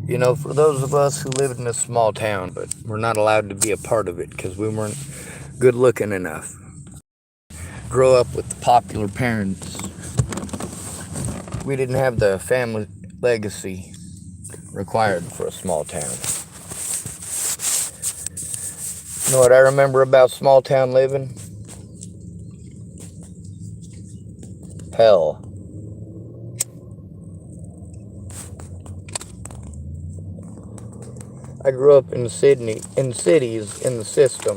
You know, for those of us who live in a small town, but we're not allowed to be a part of it because we weren't good looking enough. Grow up with the popular parents. We didn't have the family legacy required for a small town. You know what I remember about small town living? Hell. I grew up in Sydney, in cities, in the system,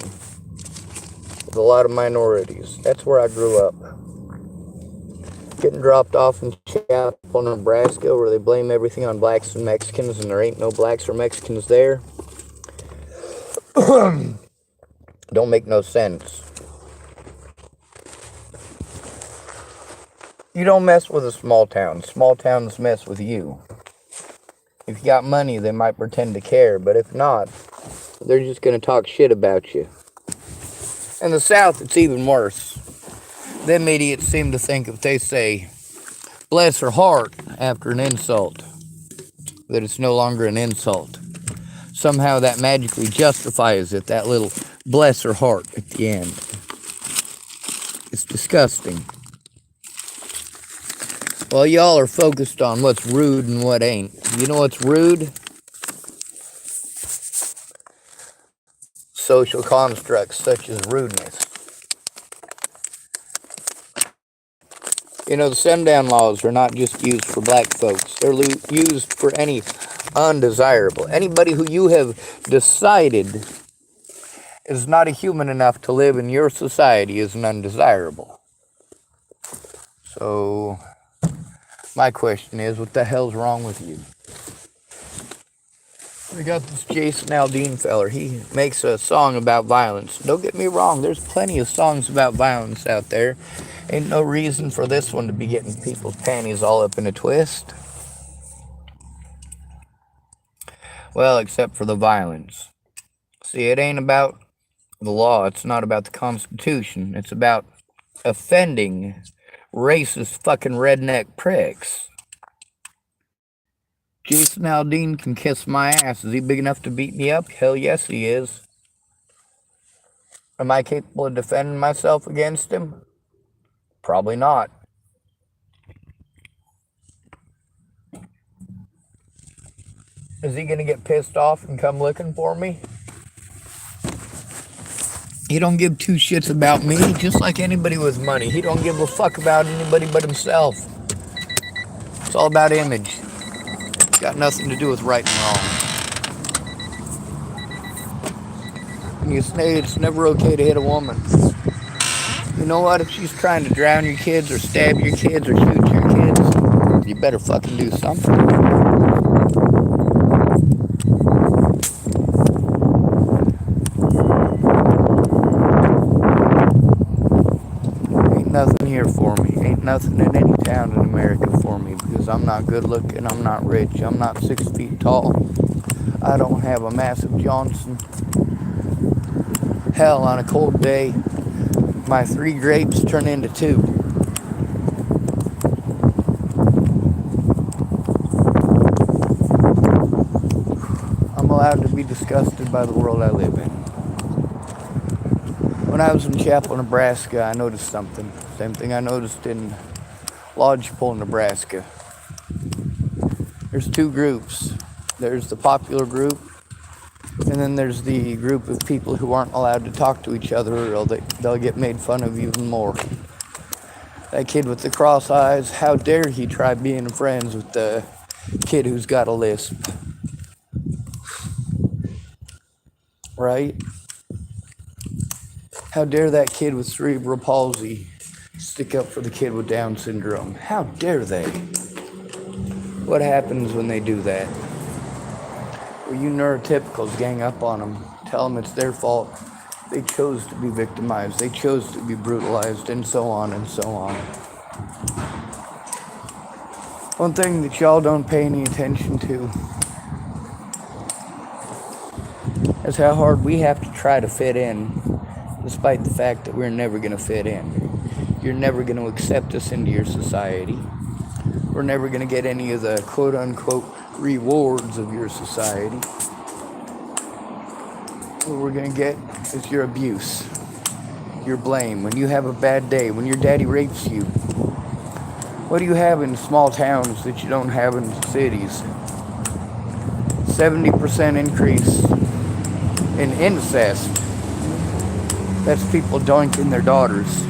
with a lot of minorities. That's where I grew up. Getting dropped off in Chapel, Nebraska, where they blame everything on blacks and Mexicans, and there ain't no blacks or Mexicans there. Don't make no sense. You don't mess with a small town. Small towns mess with you. If you got money, they might pretend to care, but if not, they're just going to talk shit about you. In the South, it's even worse. Them idiots seem to think if they say, bless her heart, after an insult, that it's no longer an insult. Somehow that magically justifies it, that little bless her heart at the end. It's disgusting. Well, y'all are focused on what's rude and what ain't. You know what's rude? Social constructs such as rudeness. You know, the sundown laws are not just used for black folks. They're used for any undesirable. Anybody who you have decided is not a human enough to live in your society is an undesirable. So, my question is, what the hell's wrong with you? We got this Jason Aldean feller. He makes a song about violence. Don't get me wrong, there's plenty of songs about violence out there. Ain't no reason for this one to be getting people's panties all up in a twist. Well, except for the violence. See, it ain't about the law. It's not about the Constitution. It's about offending racist fucking redneck pricks. Jason Aldean can kiss my ass. Is he big enough to beat me up? Hell yes, he is. Am I capable of defending myself against him? Probably not. Is he going to get pissed off and come looking for me? He don't give two shits about me, just like anybody with money. He don't give a fuck about anybody but himself. It's all about image. It's got nothing to do with right and wrong. And you say it's never okay to hit a woman. You know what? If she's trying to drown your kids or stab your kids or shoot your kids, you better fucking do something. Ain't nothing here for me. Ain't nothing in any town in America for me because I'm not good looking, I'm not rich, I'm not 6 feet tall. I don't have a massive Johnson. Hell, on a cold day, my 3 grapes turn into 2. I'm allowed to be disgusted by the world I live in. When I was in Chapel, Nebraska, I noticed something. Same thing I noticed in Lodgepole, Nebraska. There's 2 groups. There's the popular group, and then there's the group of people who aren't allowed to talk to each other or they'll get made fun of even more. That kid with the cross eyes, how dare he try being friends with the kid who's got a lisp? Right? How dare that kid with cerebral palsy stick up for the kid with Down syndrome? How dare they? What happens when they do that? Well, you neurotypicals gang up on them, tell them it's their fault. They chose to be victimized, they chose to be brutalized, and so on and so on. One thing that y'all don't pay any attention to is how hard we have to try to fit in, despite the fact that we're never going to fit in. You're never going to accept us into your society. We're never going to get any of the quote-unquote rewards of your society. What we're going to get is your abuse, your blame. When you have a bad day, when your daddy rapes you, what do you have in small towns that you don't have in cities? 70% increase in incest. That's people doinking their daughters.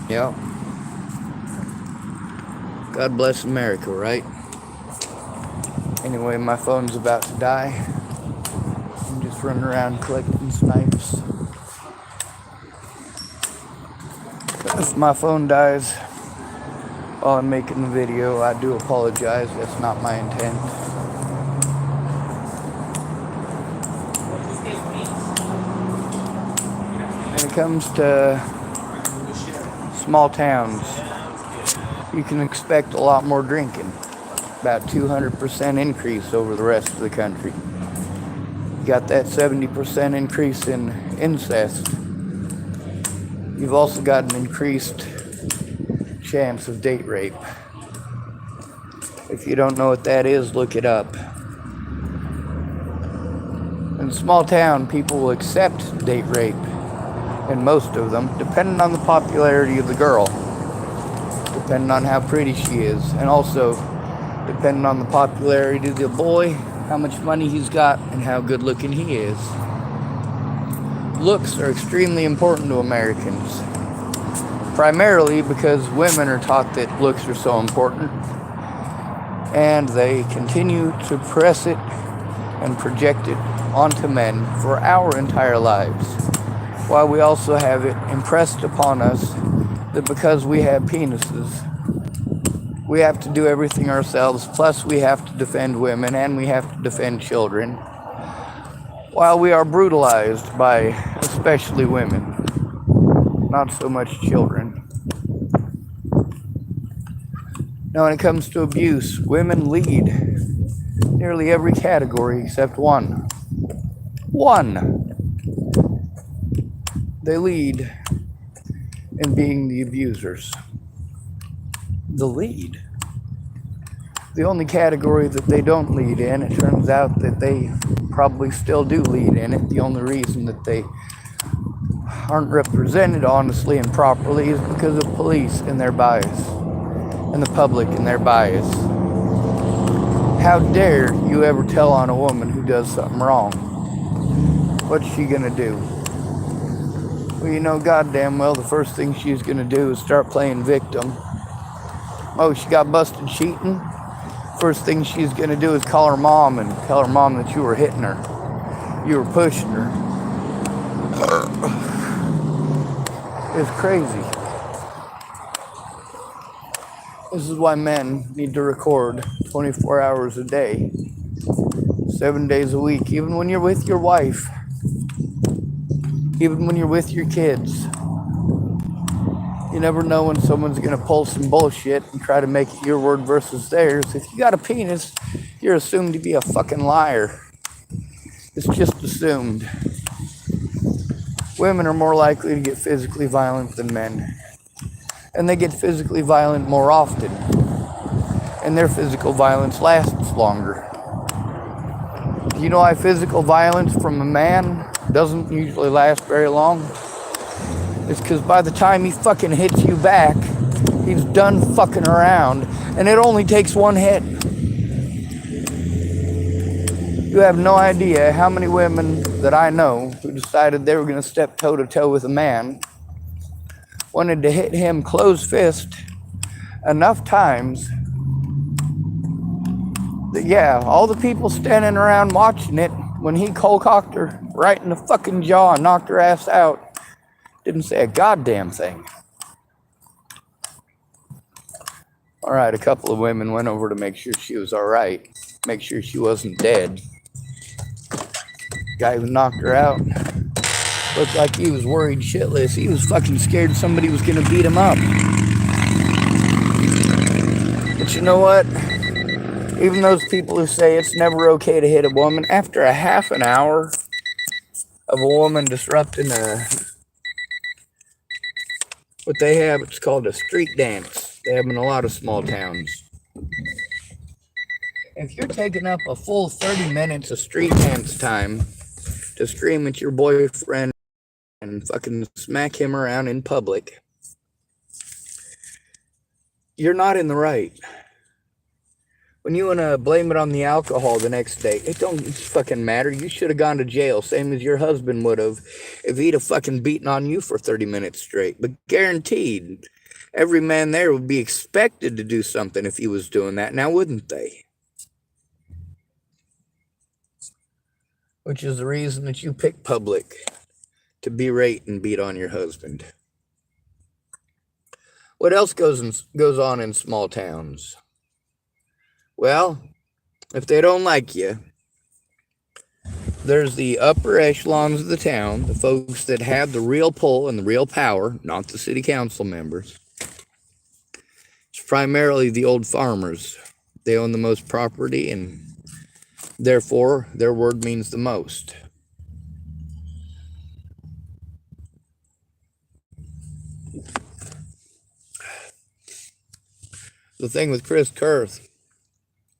Yeah. God bless America, right? Anyway, my phone's about to die. I'm just running around collecting snipes. If my phone dies while I'm making the video, I do apologize. That's not my intent. When it comes to small towns, you can expect a lot more drinking. About 200% increase over the rest of the country. You got that 70% increase in incest. You've also got an increased chance of date rape. If you don't know what that is, look it up. In a small town, people will accept date rape, and most of them, depending on the popularity of the girl, depending on how pretty she is, and also depending on the popularity of the boy, how much money he's got, and how good looking he is. Looks are extremely important to Americans, primarily because women are taught that looks are so important, and they continue to press it and project it onto men for our entire lives, while we also have it impressed upon us that because we have penises, we have to do everything ourselves, plus we have to defend women and we have to defend children, while we are brutalized by especially women, not so much children. Now, when it comes to abuse, women lead nearly every category except one. They lead in being the abusers. The lead. The only category that they don't lead in, it turns out that they probably still do lead in it. The only reason that they aren't represented honestly and properly is because of police and their bias, and the public and their bias. How dare you ever tell on a woman who does something wrong? What's she gonna do? Well, you know goddamn well the first thing she's gonna do is start playing victim. Oh, she got busted cheating? First thing she's gonna do is call her mom and tell her mom that you were hitting her. You were pushing her. It's crazy. This is why men need to record 24 hours a day, 7 days a week, even when you're with your wife, even when you're with your kids. You never know when someone's going to pull some bullshit and try to make it your word versus theirs. If you got a penis, you're assumed to be a fucking liar. It's just assumed. Women are more likely to get physically violent than men. And they get physically violent more often. And their physical violence lasts longer. Do you know why physical violence from a man doesn't usually last very long? It's because by the time he fucking hits you back, he's done fucking around, and it only takes one hit. You have no idea how many women that I know who decided they were going to step toe-to-toe with a man, wanted to hit him closed fist enough times that, yeah, all the people standing around watching it, when he cold-cocked her right in the fucking jaw and knocked her ass out, didn't say a goddamn thing. All right, a couple of women went over to make sure she was all right, make sure she wasn't dead. Guy who knocked her out looked like he was worried shitless. He was fucking scared somebody was gonna beat him up. But you know what? Even those people who say it's never okay to hit a woman, after a half an hour of a woman disrupting what they have, it's called a street dance. They have in a lot of small towns. If you're taking up a full 30 minutes of street dance time to scream at your boyfriend and fucking smack him around in public, you're not in the right. When you want to blame it on the alcohol the next day, it don't fucking matter. You should have gone to jail, same as your husband would have if he'd have fucking beaten on you for 30 minutes straight. But guaranteed, every man there would be expected to do something if he was doing that, now wouldn't they? Which is the reason that you pick public to berate and beat on your husband. What else goes on in small towns? Well, if they don't like you, there's the upper echelons of the town, the folks that have the real pull and the real power, not the city council members. It's primarily the old farmers. They own the most property, and therefore their word means the most. The thing with Chris Kurth,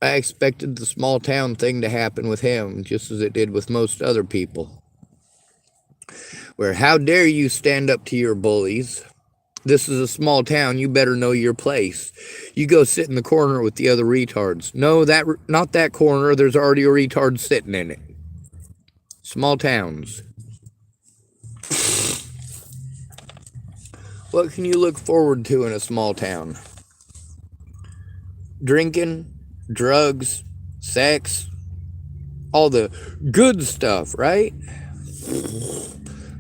I expected the small town thing to happen with him, just as it did with most other people. Where, how dare you stand up to your bullies? This is a small town, you better know your place. You go sit in the corner with the other retards. No, not that corner, there's already a retard sitting in it. Small towns. What can you look forward to in a small town? Drinking, drugs, sex, all the good stuff, right?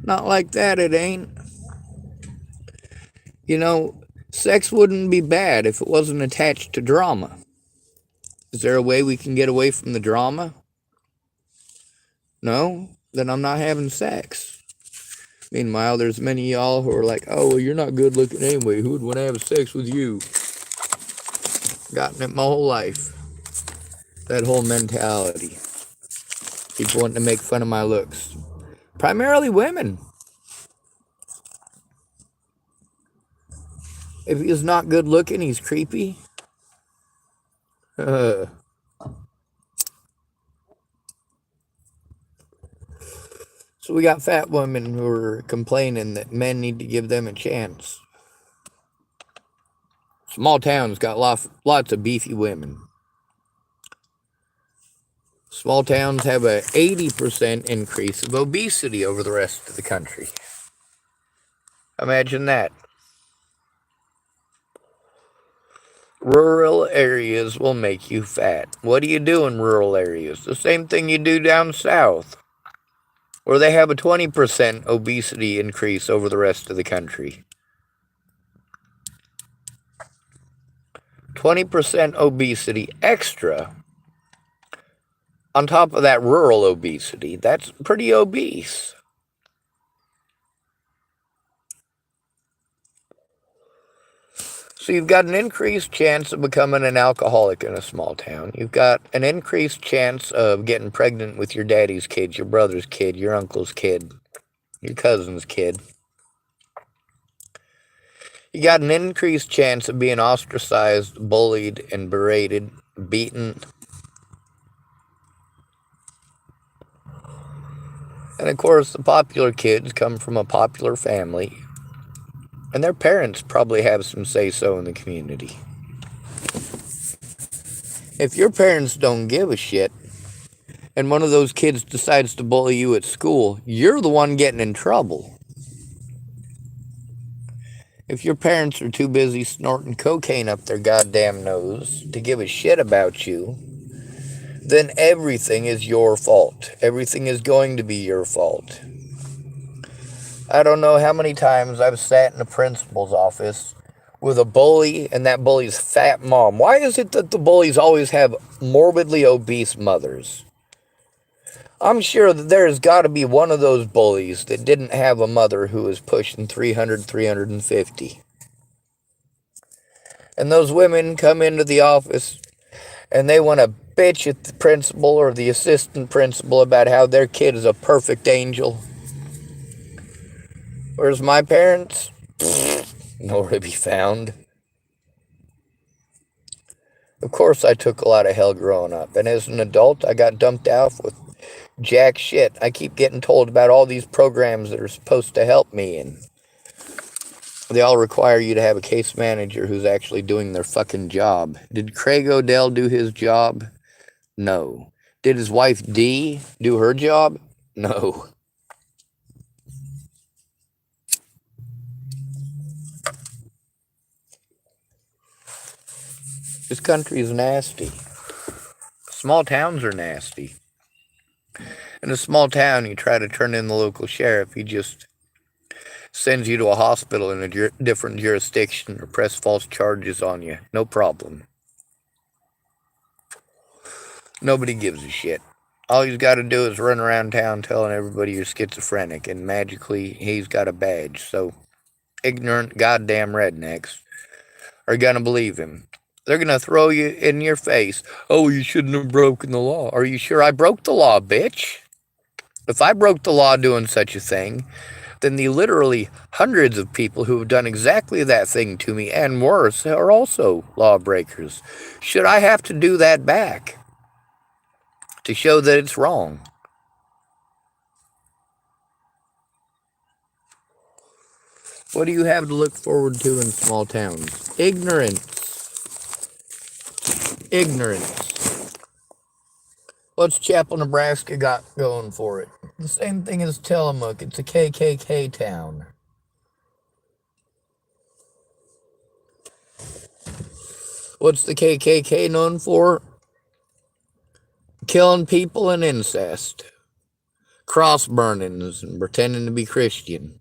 Not like that, it ain't. You know, sex wouldn't be bad if it wasn't attached to drama. Is there a way we can get away from the drama? No? Then I'm not having sex. Meanwhile, there's many of y'all who are like, oh, well, you're not good looking anyway. Who would want to have sex with you? Gotten it my whole life. That whole mentality. People wanting to make fun of my looks. Primarily women. If he's not good looking, he's creepy. So we got fat women who are complaining that men need to give them a chance. Small towns got lots of beefy women. Small towns have a 80% increase of obesity over the rest of the country. Imagine that. Rural areas will make you fat. What do you do in rural areas? The same thing you do down south, where they have a 20% obesity increase over the rest of the country. 20% obesity extra on top of that rural obesity. That's pretty obese. So you've got an increased chance of becoming an alcoholic in a small town. You've got an increased chance of getting pregnant with your daddy's kid, your brother's kid, your uncle's kid, your cousin's kid. You got an increased chance of being ostracized, bullied, and berated, beaten. And of course, the popular kids come from a popular family, and their parents probably have some say-so in the community. If your parents don't give a shit, and one of those kids decides to bully you at school, you're the one getting in trouble. If your parents are too busy snorting cocaine up their goddamn nose to give a shit about you, then everything is your fault. Everything is going to be your fault. I don't know how many times I've sat in a principal's office with a bully and that bully's fat mom. Why is it that the bullies always have morbidly obese mothers? I'm sure that there's got to be one of those bullies that didn't have a mother who was pushing 300, 350. And those women come into the office and they want to bitch at the principal or the assistant principal about how their kid is a perfect angel. Whereas my parents, nowhere to be found. Of course, I took a lot of hell growing up, and as an adult, I got dumped out with jack shit. I keep getting told about all these programs that are supposed to help me, and they all require you to have a case manager who's actually doing their fucking job. Did Craig Odell do his job? No. Did his wife Dee do her job? No. This country is nasty. Small towns are nasty. In a small town, you try to turn in the local sheriff, he just sends you to a hospital in a different jurisdiction or press false charges on you. No problem. Nobody gives a shit. All he's got to do is run around town telling everybody you're schizophrenic, and magically he's got a badge. So ignorant goddamn rednecks are gonna believe him. They're gonna throw you in your face. Oh, you shouldn't have broken the law. Are you sure I broke the law, bitch? If I broke the law doing such a thing, then the literally hundreds of people who have done exactly that thing to me and worse are also lawbreakers. Should I have to do that back to show that it's wrong? What do you have to look forward to in small towns? Ignorance. Ignorance. What's Chapel, Nebraska got going for it? The same thing as Tillamook. It's a KKK town. What's the KKK known for? Killing people and incest. Cross burnings and pretending to be Christian.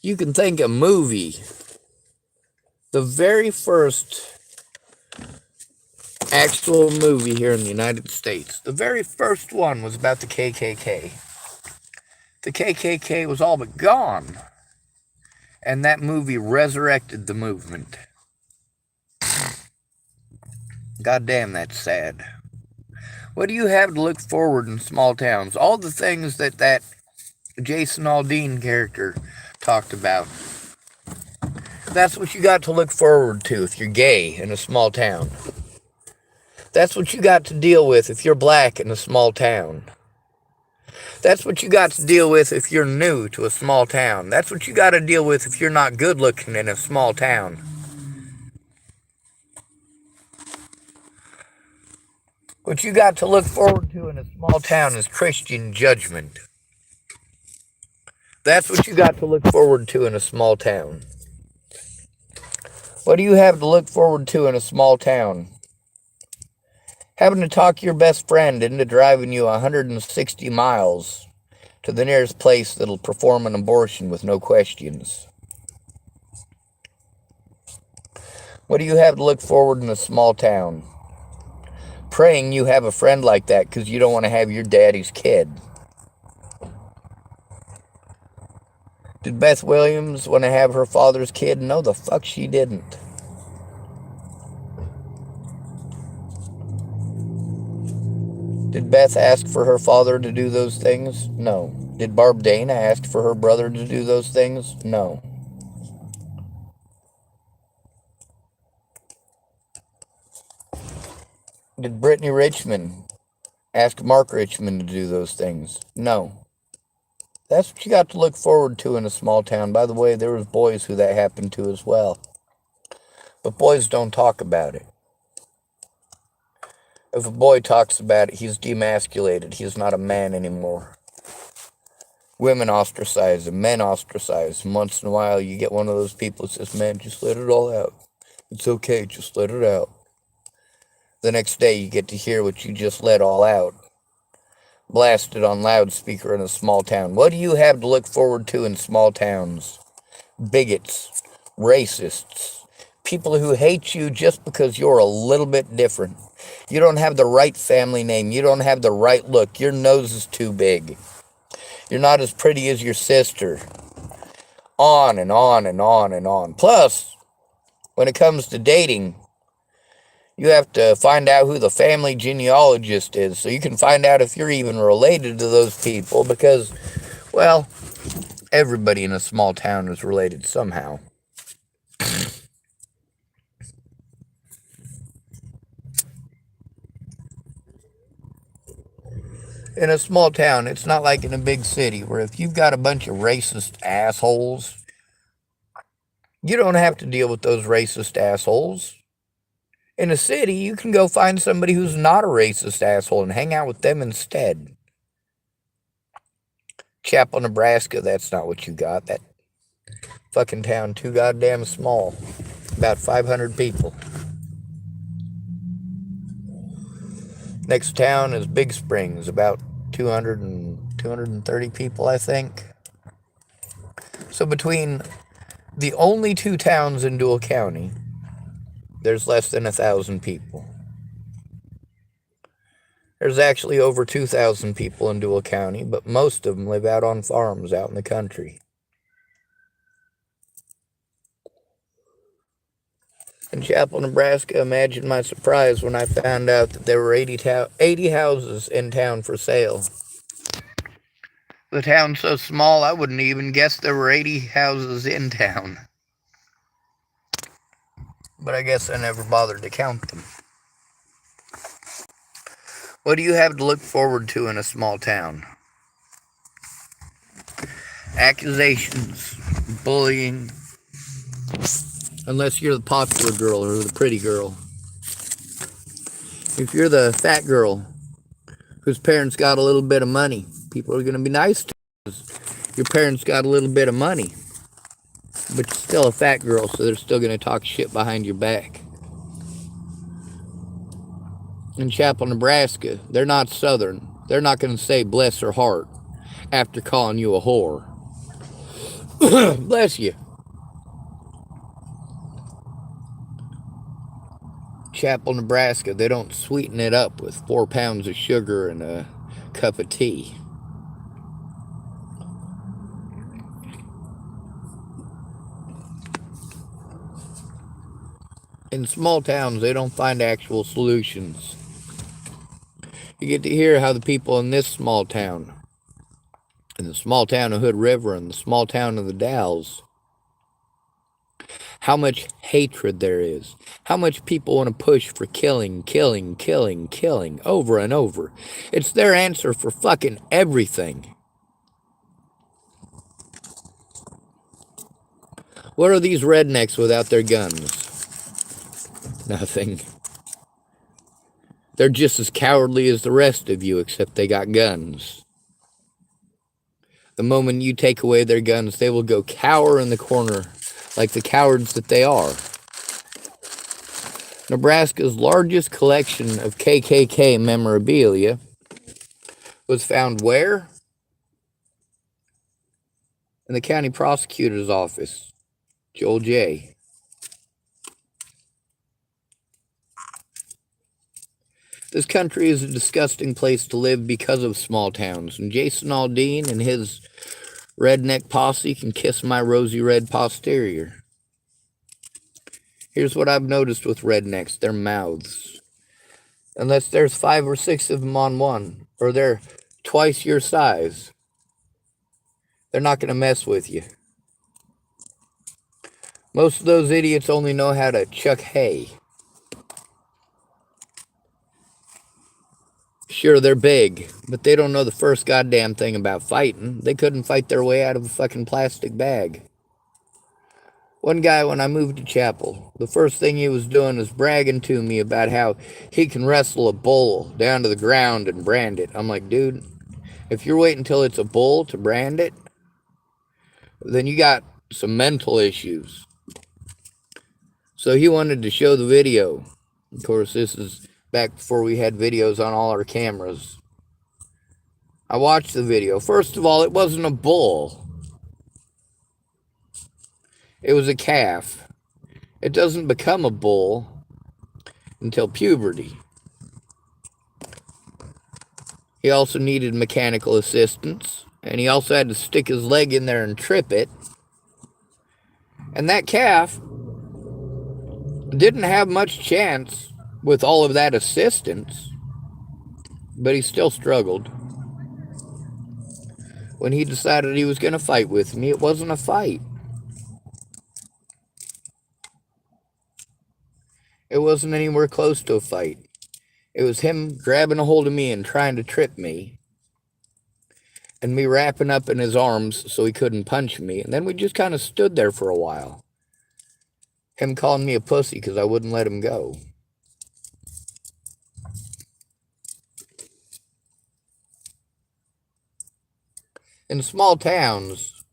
You can think a movie. The very first actual movie here in the United States, the very first one was about the KKK. The KKK was all but gone, and that movie resurrected the movement. God damn, that's sad. What do you have to look forward in small towns? All the things that Jason Aldean character talked about. That's what you got to look forward to if you're gay in a small town. That's what you got to deal with if you're black in a small town. That's what you got to deal with if you're new to a small town. That's what you got to deal with if you're not good looking in a small town. What you got to look forward to in a small town is Christian judgment. That's what you got to look forward to in a small town. What do you have to look forward to in a small town? Having to talk your best friend into driving you 160 miles to the nearest place that'll perform an abortion with no questions. What do you have to look forward in a small town? Praying you have a friend like that because you don't want to have your daddy's kid. Did Beth Williams want to have her father's kid? No, the fuck she didn't. Did Beth ask for her father to do those things? No. Did Barb Dana ask for her brother to do those things? No. Did Brittany Richmond ask Mark Richmond to do those things? No. That's what you got to look forward to in a small town. By the way, there was boys who that happened to as well. But boys don't talk about it. If a boy talks about it, he's demasculated. He's not a man anymore. Women ostracize him, men ostracize him. Once in a while, you get one of those people that says, man, just let it all out. It's okay, just let it out. The next day, you get to hear what you just let all out. Blasted on loudspeaker in a small town. What do you have to look forward to in small towns? Bigots, racists, people who hate you just because you're a little bit different. You don't have the right family name. You don't have the right look. Your nose is too big. You're not as pretty as your sister. On and on and on and on. Plus, when it comes to dating, you have to find out who the family genealogist is so you can find out if you're even related to those people because, well, everybody in a small town is related somehow. In a small town, it's not like in a big city where if you've got a bunch of racist assholes, you don't have to deal with those racist assholes. In a city, you can go find somebody who's not a racist asshole and hang out with them instead. Chapel, Nebraska, that's not what you got. That fucking town too goddamn small. About 500 people. Next town is Big Springs, about 230 people, I think. So between the only two towns in Dual County, there's less than 1,000 people. There's actually over 2,000 people in Dual County, but most of them live out on farms out in the country. In Chapel, Nebraska, imagine my surprise when I found out that there were 80 houses in town for sale. The town's so small, I wouldn't even guess there were 80 houses in town. But I guess I never bothered to count them. What do you have to look forward to in a small town? Accusations, bullying, unless you're the popular girl or the pretty girl. If you're the fat girl whose parents got a little bit of money, people are going to be nice to you. Your parents got a little bit of money, but you're still a fat girl, so they're still going to talk shit behind your back. In Chapel, Nebraska, they're not Southern. They're not going to say bless her heart after calling you a whore. Bless you. Chapel, Nebraska, they don't sweeten it up with 4 pounds of sugar and a cup of tea. In small towns, they don't find actual solutions. You get to hear how the people in this small town, in the small town of Hood River, and the small town of the Dalles, how much hatred there is, how much people want to push for killing, over and over. It's their answer for fucking everything. What are these rednecks without their guns? Nothing. They're just as cowardly as the rest of you, except they got guns. The moment you take away their guns, they will go cower in the corner like the cowards that they are. Nebraska's largest collection of KKK memorabilia was found where? In the county prosecutor's office, Joel J. This country is a disgusting place to live because of small towns, and Jason Aldean and his redneck posse can kiss my rosy red posterior. Here's what I've noticed with rednecks, their mouths. Unless there's 5 or 6 of them on one, or they're twice your size, they're not going to mess with you. Most of those idiots only know how to chuck hay. Sure, they're big, but they don't know the first goddamn thing about fighting. They couldn't fight their way out of a fucking plastic bag. One guy, when I moved to Chapel, the first thing he was doing was bragging to me about how he can wrestle a bull down to the ground and brand it. I'm like, dude, if you're waiting until it's a bull to brand it, then you got some mental issues. So he wanted to show the video. Of course, this is back before we had videos on all our cameras. I watched the video. First of all, it wasn't a bull. It was a calf. It doesn't become a bull until puberty. He also needed mechanical assistance, and he also had to stick his leg in there and trip it. And that calf didn't have much chance with all of that assistance, but he still struggled. When he decided he was going to fight with me, it wasn't a fight. It wasn't anywhere close to a fight. It was him grabbing a hold of me and trying to trip me. and me wrapping up in his arms so he couldn't punch me. And then we just kind of stood there for a while. Him calling me a pussy because I wouldn't let him go. In small towns,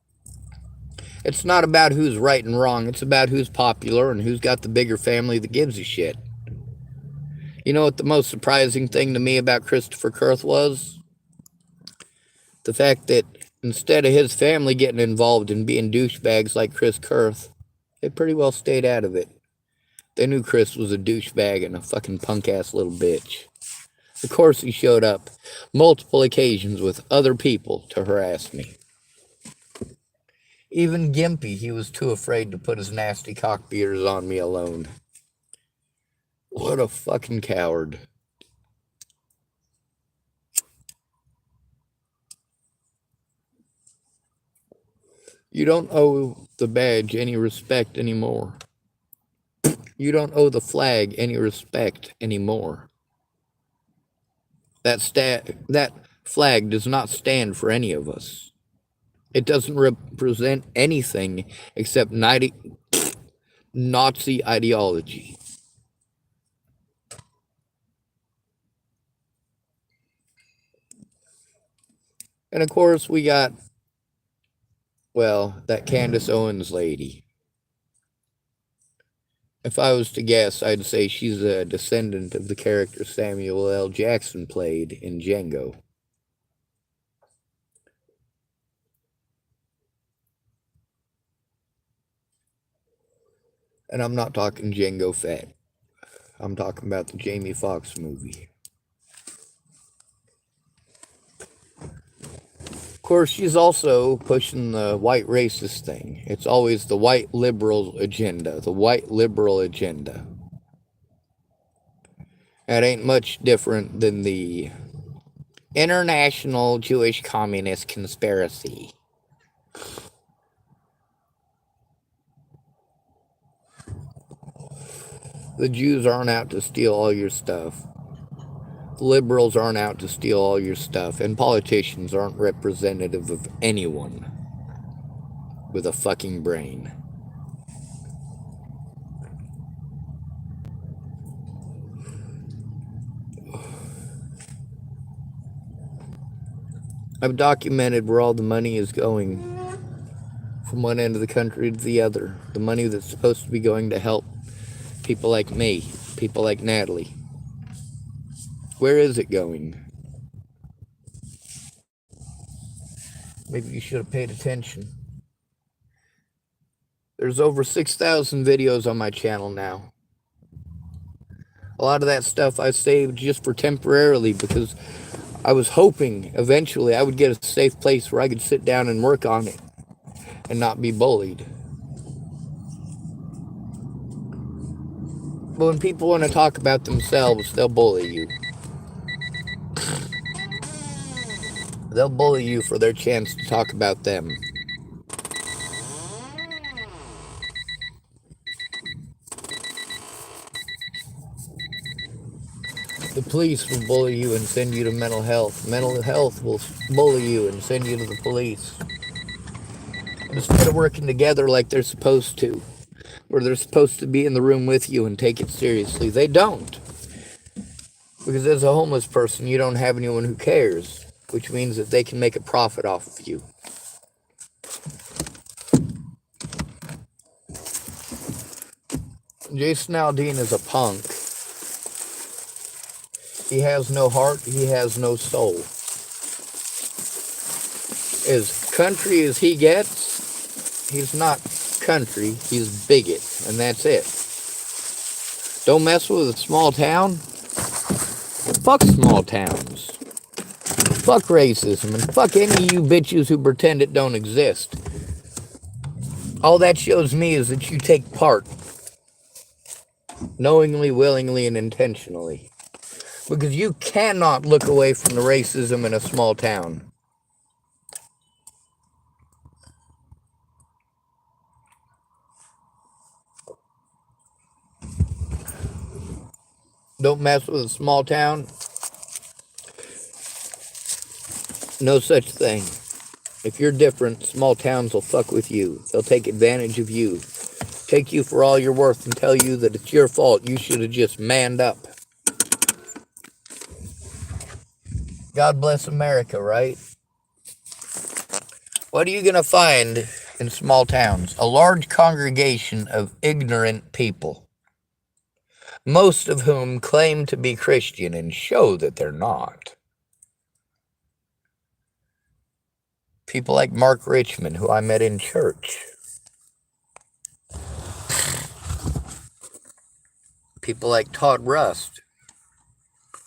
it's not about who's right and wrong. It's about who's popular and who's got the bigger family that gives a shit. You know what the most surprising thing to me about Christopher Kurth was? The fact that instead of his family getting involved in being douchebags like Chris Kurth, they pretty well stayed out of it. They knew Chris was a douchebag and a fucking punk-ass little bitch. Of course he showed up multiple occasions with other people to harass me. Even Gimpy, he was too afraid to put his nasty cockbeaters on me alone. What a fucking coward. You don't owe the badge any respect anymore. You don't owe the flag any respect anymore. That flag does not stand for any of us. It doesn't represent anything except Nazi ideology. And of course we got, well, that Candace Owens lady. If I was to guess, I'd say she's a descendant of the character Samuel L. Jackson played in Django. And I'm not talking Django Fett. I'm talking about the Jamie Foxx movie. Of course, she's also pushing the white racist thing. It's always the white liberal agenda, the white liberal agenda. That ain't much different than the international Jewish communist conspiracy. The Jews aren't out to steal all your stuff. The liberals aren't out to steal all your stuff. And politicians aren't representative of anyone with a fucking brain. I've documented where all the money is going from one end of the country to the other. The money that's supposed to be going to help people like me, people like Natalie. Where is it going? Maybe you should have paid attention. There's over 6,000 videos on my channel now. A lot of that stuff I saved just for temporarily because I was hoping eventually I would get a safe place where I could sit down and work on it and not be bullied. But when people want to talk about themselves, they'll bully you. They'll bully you for their chance to talk about them. The police will bully you and send you to mental health. Mental health will bully you and send you to the police. Instead of working together like they're supposed to, where they're supposed to be in the room with you and take it seriously, they don't. Because as a homeless person, you don't have anyone who cares, which means that they can make a profit off of you. Jason Aldean is a punk. He has no heart, he has no soul. As country as he gets, he's not country, he's bigot, and that's it. Don't mess with a small town? Fuck small towns. Fuck racism, and fuck any of you bitches who pretend it don't exist. All that shows me is that you take part. Knowingly, willingly, and intentionally. Because you cannot look away from the racism in a small town. Don't mess with a small town. No such thing. If you're different, small towns will fuck with you. They'll take advantage of you. Take you for all you're worth and tell you that it's your fault. You should have just manned up. God bless America, right? What are you going to find in small towns? A large congregation of ignorant people, most of whom claim to be Christian and show that they're not. People like Mark Richmond, who I met in church. People like Todd Rust,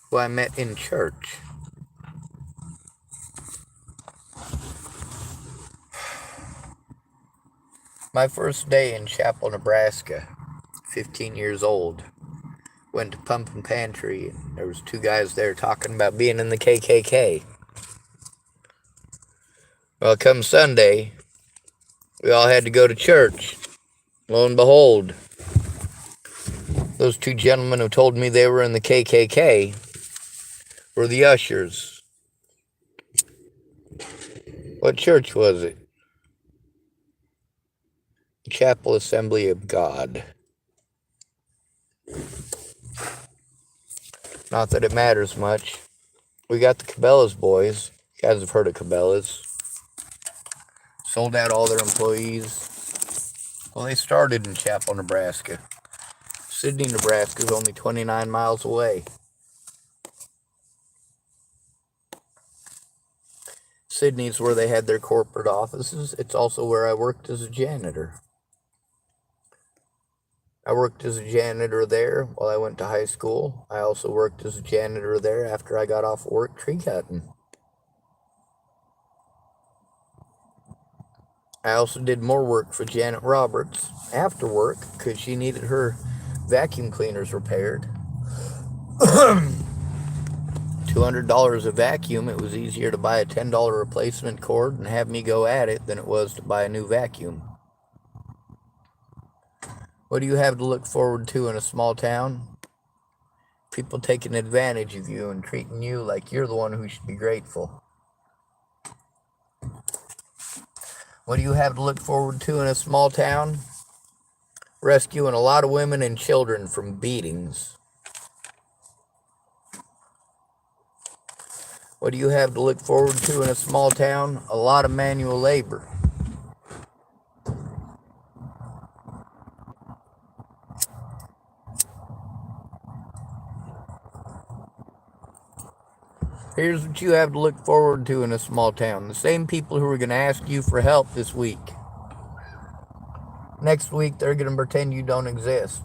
who I met in church. My first day in Chapel, Nebraska, 15 years old, went to Pump and Pantry, and there was two guys there talking about being in the KKK. Well, come Sunday, we all had to go to church. Lo and behold, those two gentlemen who told me they were in the KKK were the ushers. What church was it? Chapel Assembly of God. Not that it matters much. We got the Cabela's boys. You guys have heard of Cabela's. Sold out all their employees. Well, they started in Chapel, Nebraska. Sidney, Nebraska is only 29 miles away. Sidney's where they had their corporate offices. It's also where I worked as a janitor. I worked as a janitor there while I went to high school. I also worked as a janitor there after I got off work tree cutting. I also did more work for Janet Roberts after work because she needed her vacuum cleaners repaired. $200 a vacuum. It was easier to buy a $10 replacement cord and have me go at it than it was to buy a new vacuum. What do you have to look forward to in a small town? People taking advantage of you and treating you like you're the one who should be grateful. What do you have to look forward to in a small town? Rescuing a lot of women and children from beatings. What do you have to look forward to in a small town? A lot of manual labor. Here's what you have to look forward to in a small town. The same people who are going to ask you for help this week. Next week, they're going to pretend you don't exist.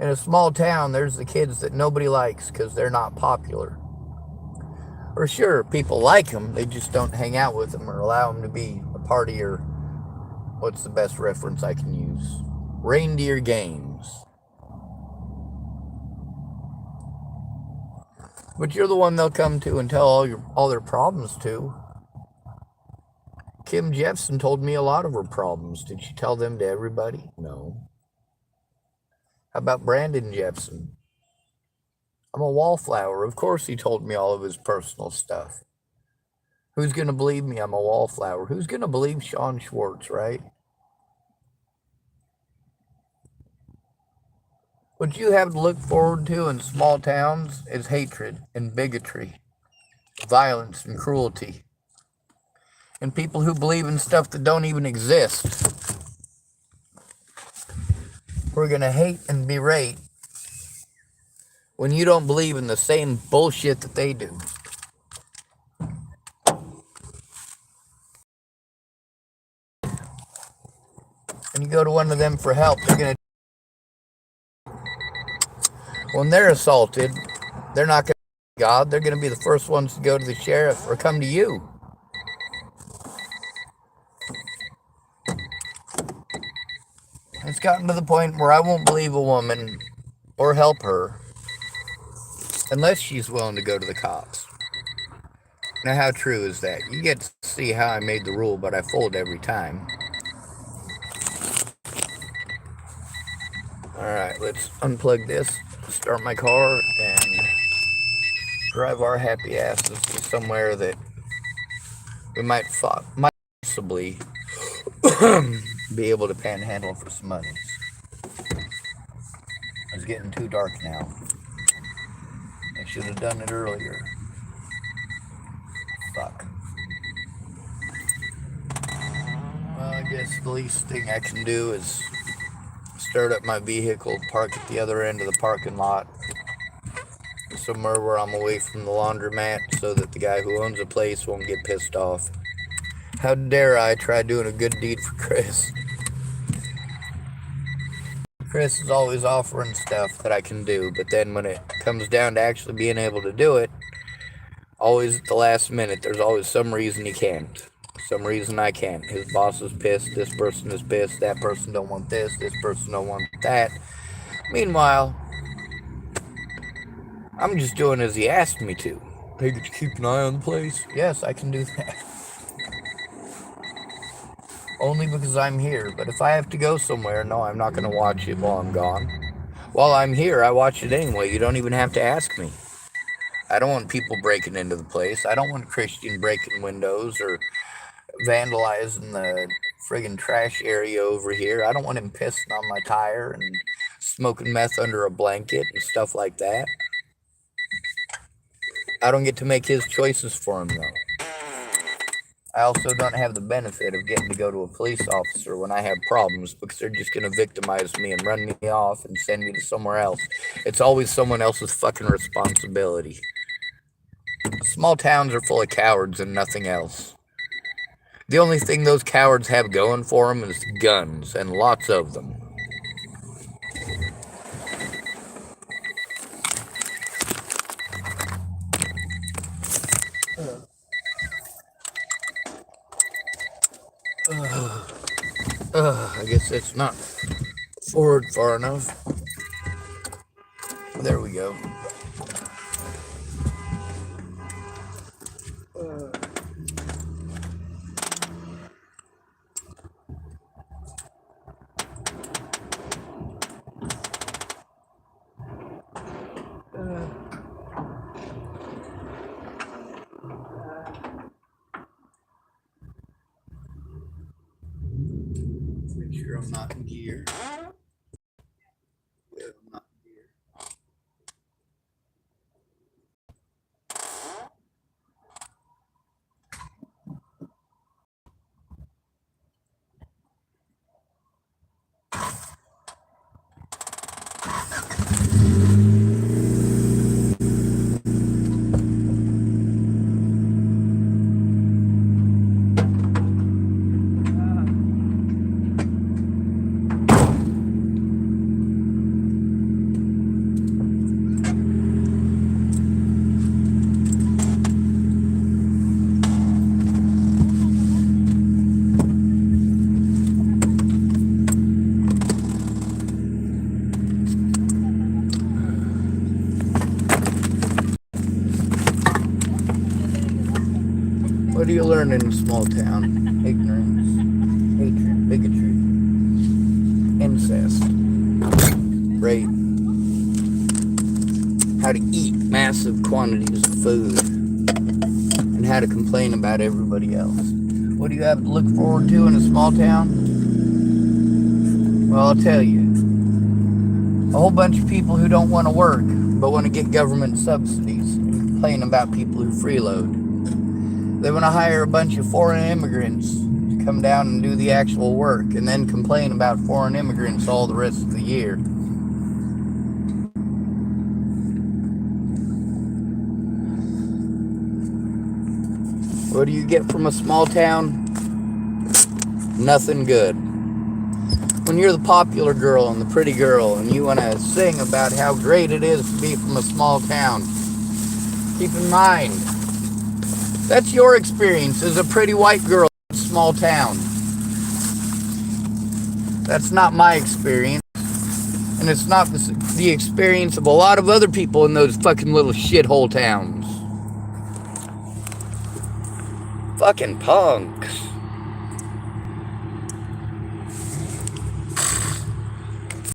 In a small town, there's the kids that nobody likes because they're not popular. Or sure, people like them, they just don't hang out with them or allow them to be a part of your, what's the best reference I can use? Reindeer games. But you're the one they'll come to and tell all their problems to. Kim Jeffson told me a lot of her problems. Did she tell them to everybody? No. How about Brandon Jeffson? I'm a wallflower. Of course he told me all of his personal stuff. Who's going to believe me? I'm a wallflower. Who's going to believe Sean Schwartz, right? What you have to look forward to in small towns is hatred and bigotry, violence and cruelty, and people who believe in stuff that don't even exist. We're going to hate and berate when you don't believe in the same bullshit that they do. And you go to one of them for help, they're going to, when they're assaulted, they're not going to be God. They're going to be the first ones to go to the sheriff or come to you. It's gotten to the point where I won't believe a woman or help her unless she's willing to go to the cops. Now, how true is that? You get to see how I made the rule, but I fold every time. Alright, let's unplug this, start my car, and drive our happy asses to somewhere that we might possibly be able to panhandle for some money. It's getting too dark now. I should have done it earlier. Fuck. Well, I guess the least thing I can do is start up my vehicle, park at the other end of the parking lot, somewhere where I'm away from the laundromat so that the guy who owns the place won't get pissed off. How dare I try doing a good deed for Chris? Chris is always offering stuff that I can do, but then when it comes down to actually being able to do it, always at the last minute, there's always some reason he can't. Some reason I can't. His boss is pissed, this person is pissed, that person don't want this person don't want that. Meanwhile, I'm just doing as he asked me to. Hey, could you keep an eye on the place? Yes, I can do that. Only because I'm here, but if I have to go somewhere, no, I'm not going to watch it while I'm gone. While I'm here, I watch it anyway. You don't even have to ask me. I don't want people breaking into the place. I don't want Christian breaking windows or vandalizing the friggin' trash area over here. I don't want him pissing on my tire and smoking meth under a blanket and stuff like that. I don't get to make his choices for him, though. I also don't have the benefit of getting to go to a police officer when I have problems because they're just going to victimize me and run me off and send me to somewhere else. It's always someone else's fucking responsibility. Small towns are full of cowards and nothing else. The only thing those cowards have going for them is guns, and lots of them. I guess that's not forward far enough. There we go. Make sure I'm not in gear. Yeah, I'm not in gear. What do you learn in a small town? Ignorance, hatred, bigotry, incest, rape, how to eat massive quantities of food, and how to complain about everybody else. What do you have to look forward to in a small town? Well, I'll tell you. A whole bunch of people who don't want to work, but want to get government subsidies and complain about people who freeload. They want to hire a bunch of foreign immigrants to come down and do the actual work and then complain about foreign immigrants all the rest of the year. What do you get from a small town? Nothing good. When you're the popular girl and the pretty girl and you want to sing about how great it is to be from a small town, keep in mind, that's your experience as a pretty white girl in a small town. That's not my experience. And it's not the experience of a lot of other people in those fucking little shithole towns. Fucking punks.